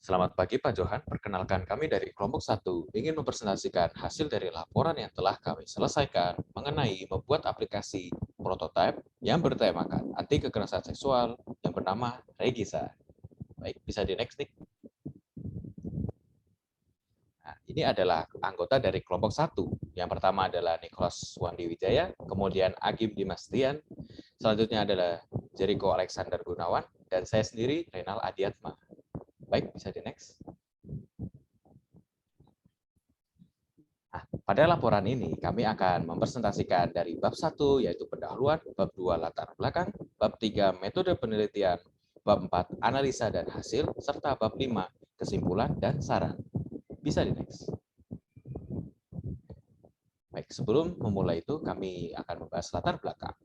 Selamat pagi Pak Johan, perkenalkan kami dari kelompok 1 ingin mempresentasikan hasil dari laporan yang telah kami selesaikan mengenai membuat aplikasi prototipe yang bertemakan anti kekerasan seksual yang bernama Regisa. Baik, bisa di next nih. Nah, ini adalah anggota dari kelompok 1. Yang pertama adalah Nicholas Wandi Wijaya, kemudian Agim Dimastian, selanjutnya adalah Jericho Alexander Gunawan, dan saya sendiri Renal Adiatma. Baik, bisa di next. Nah, pada laporan ini kami akan mempresentasikan dari bab 1 yaitu pendahuluan, bab 2 latar belakang, bab 3 metode penelitian, bab 4 analisa dan hasil, serta bab 5 kesimpulan dan saran. Bisa di next. Baik, sebelum memulai itu kami akan membahas latar belakang.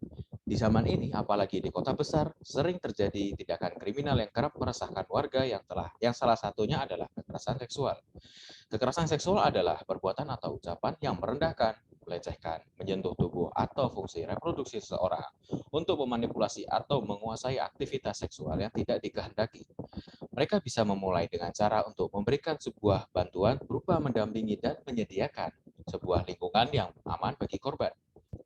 Di zaman ini, apalagi di kota besar, sering terjadi tindakan kriminal yang kerap meresahkan warga yang salah satunya adalah kekerasan seksual. Kekerasan seksual adalah perbuatan atau ucapan yang merendahkan, melecehkan, menyentuh tubuh atau fungsi reproduksi seseorang untuk memanipulasi atau menguasai aktivitas seksual yang tidak dikehendaki. Mereka bisa memulai dengan cara untuk memberikan sebuah bantuan berupa mendampingi dan menyediakan sebuah lingkungan yang aman bagi korban.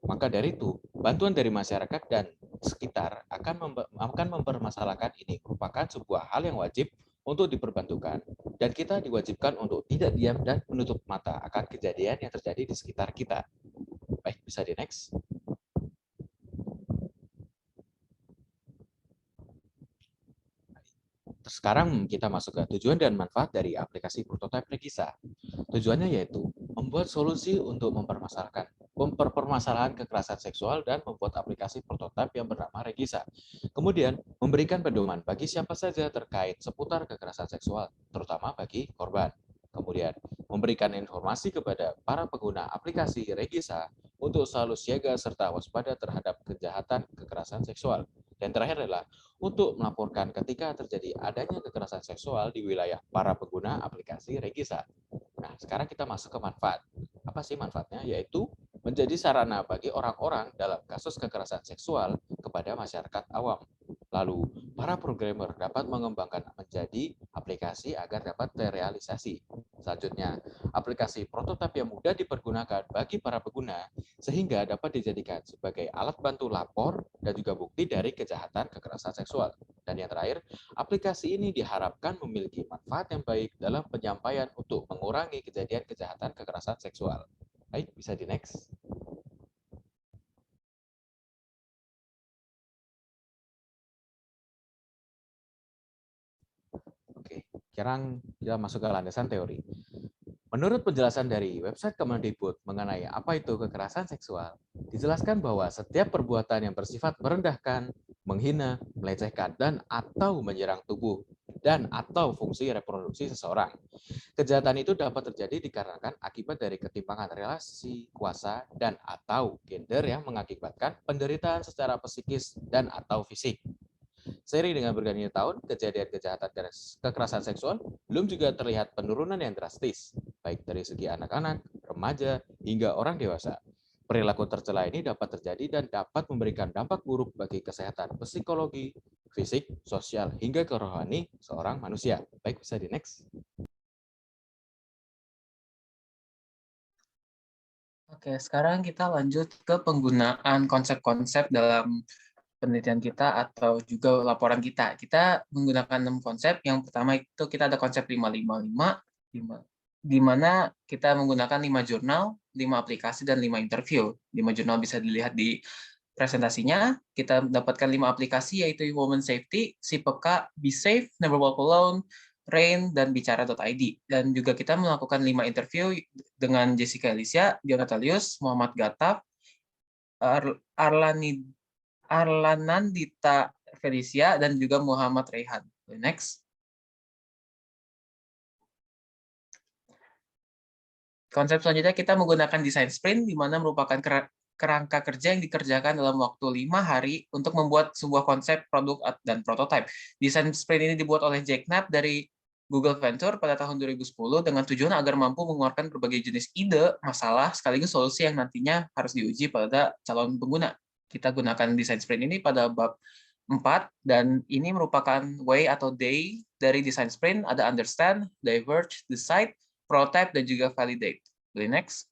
Maka dari itu, bantuan dari masyarakat dan sekitar akan mempermasalahkan ini merupakan sebuah hal yang wajib untuk diperbantukan. Dan kita diwajibkan untuk tidak diam dan menutup mata akan kejadian yang terjadi di sekitar kita. Baik, bisa di next. Sekarang kita masuk ke tujuan dan manfaat dari aplikasi prototipe Regisa. Tujuannya yaitu membuat solusi untuk mempermasalahan kekerasan seksual dan membuat aplikasi prototipe yang bernama Regisa. Kemudian, memberikan pedoman bagi siapa saja terkait seputar kekerasan seksual, terutama bagi korban. Kemudian, memberikan informasi kepada para pengguna aplikasi Regisa untuk selalu siaga serta waspada terhadap kejahatan kekerasan seksual. Dan terakhir adalah untuk melaporkan ketika terjadi adanya kekerasan seksual di wilayah para pengguna aplikasi Regisa. Nah, sekarang kita masuk ke manfaat. Apa sih manfaatnya? Yaitu menjadi sarana bagi orang-orang dalam kasus kekerasan seksual kepada masyarakat awam. Lalu, para programmer dapat mengembangkan menjadi aplikasi agar dapat terrealisasi. Selanjutnya, aplikasi prototipe yang mudah dipergunakan bagi para pengguna sehingga dapat dijadikan sebagai alat bantu lapor dan juga bukti dari kejahatan kekerasan seksual. Dan yang terakhir, aplikasi ini diharapkan memiliki manfaat yang baik dalam penyampaian untuk mengurangi kejadian kejahatan kekerasan seksual. Baik, bisa di next. Oke, sekarang kita masuk ke landasan teori. Menurut penjelasan dari website Kemendikbud mengenai apa itu kekerasan seksual, dijelaskan bahwa setiap perbuatan yang bersifat merendahkan, menghina, melecehkan, dan atau menyerang tubuh dan atau fungsi reproduksi seseorang. Kejahatan itu dapat terjadi dikarenakan akibat dari ketimpangan relasi, kuasa, dan atau gender yang mengakibatkan penderitaan secara psikis dan atau fisik. Seiring dengan bergantinya tahun, kejadian kejahatan dan kekerasan seksual belum juga terlihat penurunan yang drastis, baik dari segi anak-anak, remaja, hingga orang dewasa. Perilaku tercela ini dapat terjadi dan dapat memberikan dampak buruk bagi kesehatan psikologi, fisik, sosial, hingga ke rohani seorang manusia. Baik, bisa di next. Oke, sekarang kita lanjut ke penggunaan konsep-konsep dalam penelitian kita atau juga laporan kita. Kita menggunakan 6 konsep. Yang pertama itu kita ada konsep 555, di mana kita menggunakan 5 jurnal, 5 aplikasi, dan 5 interview. 5 jurnal bisa dilihat di presentasinya. Kita mendapatkan 5 aplikasi yaitu Women Safety, SIPK, Be Safe, Never Walk Alone, Rain, dan bicara.id. Dan juga kita melakukan 5 interview dengan Jessica Alicia, Jonathan Lius, Muhammad Gataf, Arlanandita Felicia, dan juga Muhammad Rehan. Next. Konsep selanjutnya kita menggunakan desain sprint, di mana merupakan kerangka kerja yang dikerjakan dalam waktu 5 hari untuk membuat sebuah konsep produk dan prototipe. Desain sprint ini dibuat oleh Jack Knapp dari Google Venture pada tahun 2010 dengan tujuan agar mampu mengeluarkan berbagai jenis ide, masalah, sekaligus solusi yang nantinya harus diuji pada calon pengguna. Kita gunakan desain sprint ini pada bab 4, dan ini merupakan way atau day dari design sprint. Ada understand, diverge, decide, prototype, dan juga validate. Boleh next.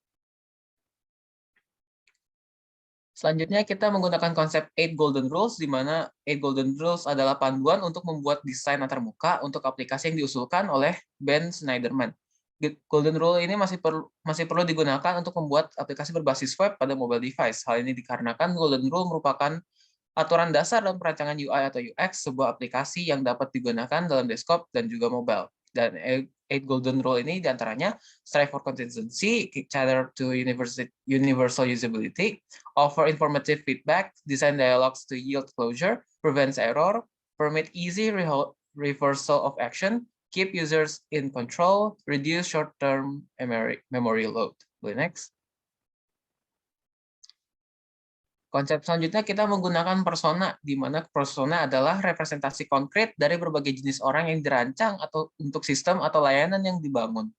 Selanjutnya kita menggunakan konsep 8 Golden Rules, di mana 8 Golden Rules adalah panduan untuk membuat desain antarmuka untuk aplikasi yang diusulkan oleh Ben Shneiderman. Golden Rule ini masih perlu digunakan untuk membuat aplikasi berbasis web pada mobile device. Hal ini dikarenakan Golden Rule merupakan aturan dasar dalam perancangan UI atau UX sebuah aplikasi yang dapat digunakan dalam desktop dan juga mobile. Dan 8 Golden Rule ini diantaranya strive for consistency, cater to universal usability, offer informative feedback, design dialogues to yield closure, prevents error, permit easy reversal of action, keep users in control, reduce short-term memory load. Boleh next. Konsep selanjutnya kita menggunakan persona, di mana persona adalah representasi konkret dari berbagai jenis orang yang dirancang atau untuk sistem atau layanan yang dibangun.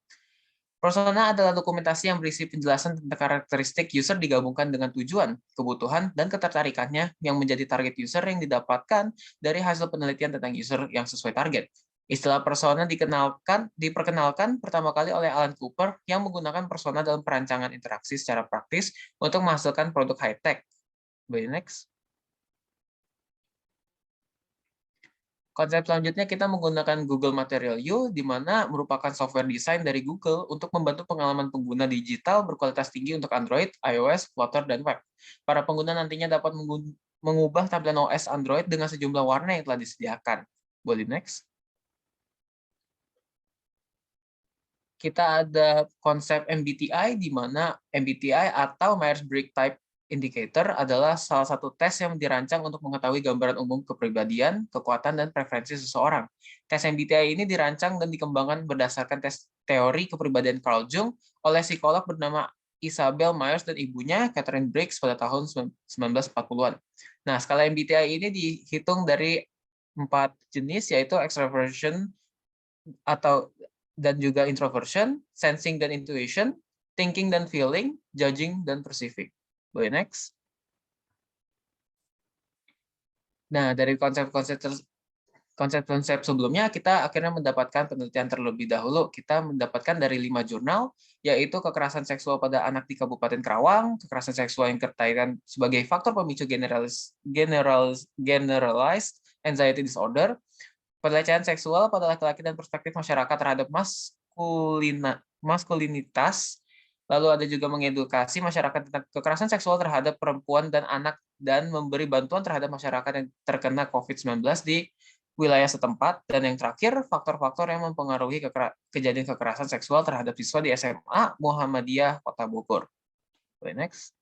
Persona adalah dokumentasi yang berisi penjelasan tentang karakteristik user digabungkan dengan tujuan, kebutuhan, dan ketertarikannya yang menjadi target user yang didapatkan dari hasil penelitian tentang user yang sesuai target. Istilah persona diperkenalkan pertama kali oleh Alan Cooper yang menggunakan persona dalam perancangan interaksi secara praktis untuk menghasilkan produk high-tech. Boleh next. Konsep selanjutnya kita menggunakan Google Material You, di mana merupakan software desain dari Google untuk membantu pengalaman pengguna digital berkualitas tinggi untuk Android, iOS, Flutter, dan web. Para pengguna nantinya dapat mengubah tampilan OS Android dengan sejumlah warna yang telah disediakan. Boleh next. Kita ada konsep MBTI, di mana MBTI atau Myers-Briggs Type Indicator adalah salah satu tes yang dirancang untuk mengetahui gambaran umum kepribadian, kekuatan, dan preferensi seseorang. Tes MBTI ini dirancang dan dikembangkan berdasarkan tes teori kepribadian Carl Jung oleh psikolog bernama Isabel Myers dan ibunya, Catherine Briggs, pada tahun 1940-an. Nah, skala MBTI ini dihitung dari 4 jenis, yaitu extroversion dan juga introversion, sensing dan intuition, thinking dan feeling, judging dan perceiving. Boleh next. Nah, dari konsep-konsep sebelumnya, kita akhirnya mendapatkan penelitian terlebih dahulu. Kita mendapatkan dari 5 jurnal, yaitu kekerasan seksual pada anak di Kabupaten Karawang, kekerasan seksual yang terkaitan sebagai faktor pemicu generalized anxiety disorder, pelecehan seksual pada laki-laki dan perspektif masyarakat terhadap maskulinitas. Lalu ada juga mengedukasi masyarakat tentang kekerasan seksual terhadap perempuan dan anak, dan memberi bantuan terhadap masyarakat yang terkena COVID-19 di wilayah setempat. Dan yang terakhir, faktor-faktor yang mempengaruhi kejadian kekerasan seksual terhadap siswa di SMA Muhammadiyah Kota Bogor. Next.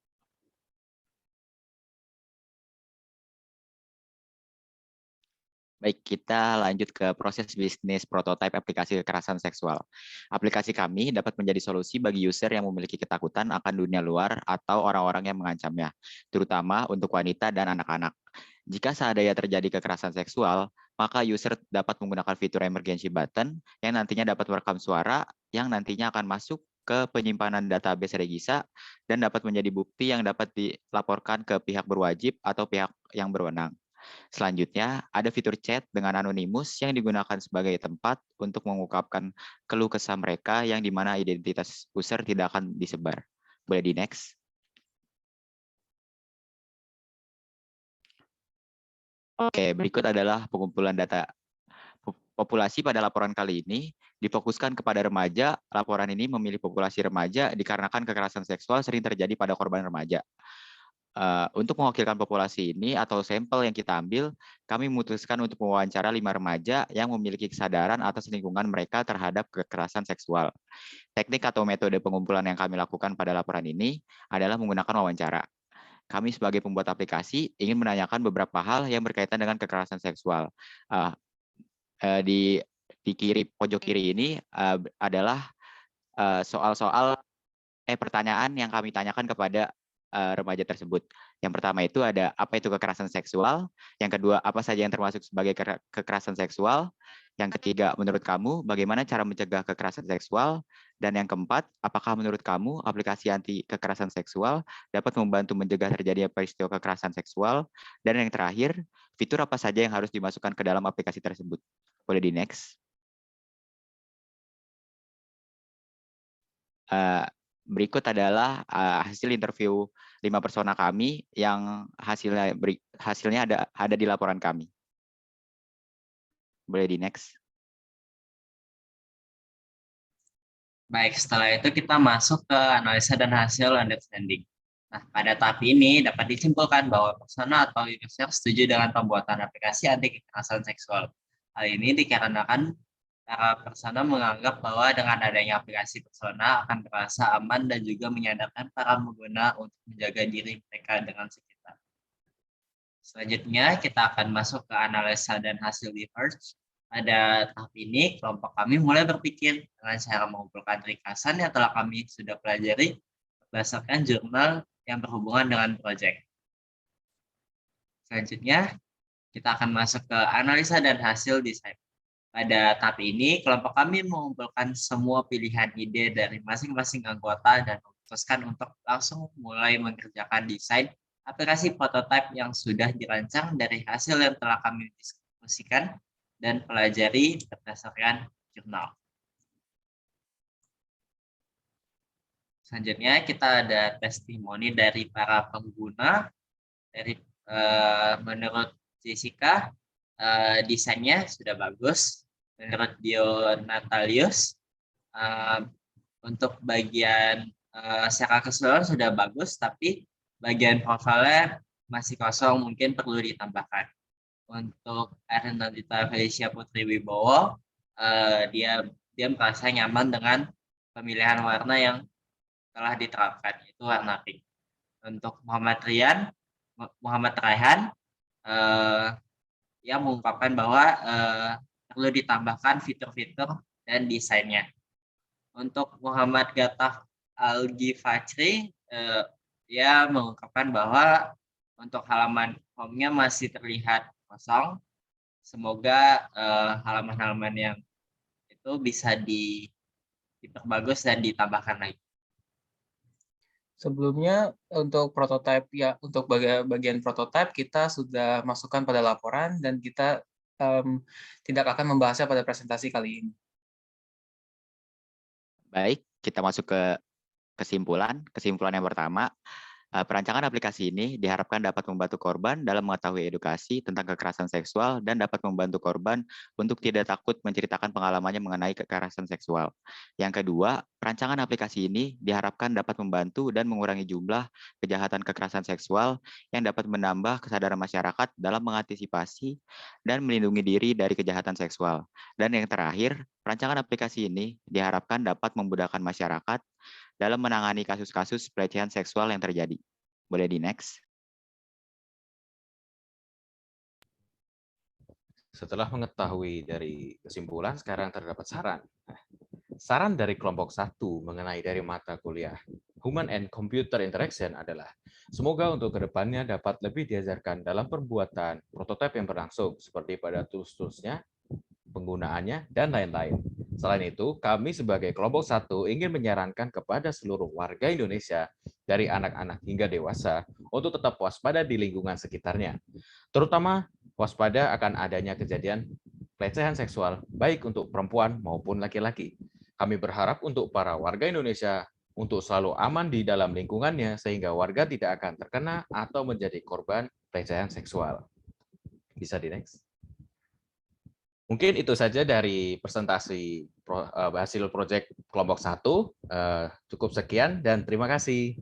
Baik, kita lanjut ke proses bisnis prototipe aplikasi kekerasan seksual. Aplikasi kami dapat menjadi solusi bagi user yang memiliki ketakutan akan dunia luar atau orang-orang yang mengancamnya, terutama untuk wanita dan anak-anak. Jika seandainya terjadi kekerasan seksual, maka user dapat menggunakan fitur emergency button yang nantinya dapat merekam suara yang nantinya akan masuk ke penyimpanan database Regisa dan dapat menjadi bukti yang dapat dilaporkan ke pihak berwajib atau pihak yang berwenang. Selanjutnya, ada fitur chat dengan anonimus yang digunakan sebagai tempat untuk mengungkapkan keluh kesah mereka yang di mana identitas user tidak akan disebar. Boleh di next. Oke, berikut adalah pengumpulan data populasi pada laporan kali ini. Difokuskan kepada remaja, laporan ini memilih populasi remaja dikarenakan kekerasan seksual sering terjadi pada korban remaja. Untuk mewakilkan populasi ini atau sampel yang kita ambil, kami memutuskan untuk mewawancara 5 remaja yang memiliki kesadaran atas lingkungan mereka terhadap kekerasan seksual. Teknik atau metode pengumpulan yang kami lakukan pada laporan ini adalah menggunakan wawancara. Kami sebagai pembuat aplikasi ingin menanyakan beberapa hal yang berkaitan dengan kekerasan seksual. Di pojok kiri ini adalah soal-soal pertanyaan yang kami tanyakan kepada remaja tersebut. Yang pertama itu ada apa itu kekerasan seksual, yang kedua apa saja yang termasuk sebagai kekerasan seksual, yang ketiga menurut kamu bagaimana cara mencegah kekerasan seksual, Dan yang keempat, apakah menurut kamu aplikasi anti kekerasan seksual dapat membantu mencegah terjadinya peristiwa kekerasan seksual? Dan yang terakhir, fitur apa saja yang harus dimasukkan ke dalam aplikasi tersebut? Boleh di next. Berikut adalah hasil interview 5 persona kami yang hasilnya ada di laporan kami. Boleh di next. Baik, setelah itu kita masuk ke analisa dan hasil understanding. Nah, pada tahap ini dapat disimpulkan bahwa persona atau user setuju dengan pembuatan aplikasi anti kekerasan seksual. Hal ini dikarenakan para persona menganggap bahwa dengan adanya aplikasi persona akan merasa aman dan juga menyadarkan para pengguna untuk menjaga diri mereka dengan sekitar. Selanjutnya, kita akan masuk ke analisa dan hasil research. Pada tahap ini, kelompok kami mulai berpikir dengan cara mengumpulkan ringkasan yang telah kami sudah pelajari berdasarkan jurnal yang berhubungan dengan proyek. Selanjutnya, kita akan masuk ke analisa dan hasil desain. Pada tahap ini, kelompok kami mengumpulkan semua pilihan ide dari masing-masing anggota dan memutuskan untuk langsung mulai mengerjakan desain aplikasi prototipe yang sudah dirancang dari hasil yang telah kami diskusikan dan pelajari berdasarkan jurnal. Selanjutnya kita ada testimoni dari para pengguna. Menurut Jessica, desainnya sudah bagus. Menurut Dionatalius, untuk bagian secara keseluruhan sudah bagus, tapi bagian profilnya masih kosong, mungkin perlu ditambahkan. Untuk Ernadita Felicia Putri Wibowo, dia merasa nyaman dengan pemilihan warna yang telah diterapkan, itu warna pink. Untuk Muhammad Raihan, ia mengungkapkan bahwa perlu ditambahkan fitur-fitur dan desainnya. Untuk Muhammad Gataf Al-Ghifachri, ia mengungkapkan bahwa untuk halaman home-nya masih terlihat kosong. Semoga halaman-halaman yang itu bisa diperbagus dan ditambahkan lagi. Sebelumnya untuk prototipe untuk bagian prototipe kita sudah masukkan pada laporan dan kita tidak akan membahasnya pada presentasi kali ini. Baik, kita masuk ke kesimpulan. Kesimpulan yang pertama, perancangan aplikasi ini diharapkan dapat membantu korban dalam mengetahui edukasi tentang kekerasan seksual dan dapat membantu korban untuk tidak takut menceritakan pengalamannya mengenai kekerasan seksual. Yang kedua, perancangan aplikasi ini diharapkan dapat membantu dan mengurangi jumlah kejahatan kekerasan seksual yang dapat menambah kesadaran masyarakat dalam mengantisipasi dan melindungi diri dari kejahatan seksual. Dan yang terakhir, perancangan aplikasi ini diharapkan dapat memudahkan masyarakat dalam menangani kasus-kasus pelecehan seksual yang terjadi. Boleh di next. Setelah mengetahui dari kesimpulan, sekarang terdapat saran. Saran dari kelompok 1 mengenai dari mata kuliah Human and Computer Interaction adalah semoga untuk kedepannya dapat lebih diajarkan dalam pembuatan prototipe yang berlangsung, seperti pada tools-toolsnya, penggunaannya, dan lain-lain. Selain itu, kami sebagai kelompok 1 ingin menyarankan kepada seluruh warga Indonesia, dari anak-anak hingga dewasa, untuk tetap waspada di lingkungan sekitarnya. Terutama waspada akan adanya kejadian pelecehan seksual, baik untuk perempuan maupun laki-laki. Kami berharap untuk para warga Indonesia untuk selalu aman di dalam lingkungannya, sehingga warga tidak akan terkena atau menjadi korban pelecehan seksual. Bisa di next. Mungkin itu saja dari presentasi hasil proyek kelompok 1. Cukup sekian dan terima kasih.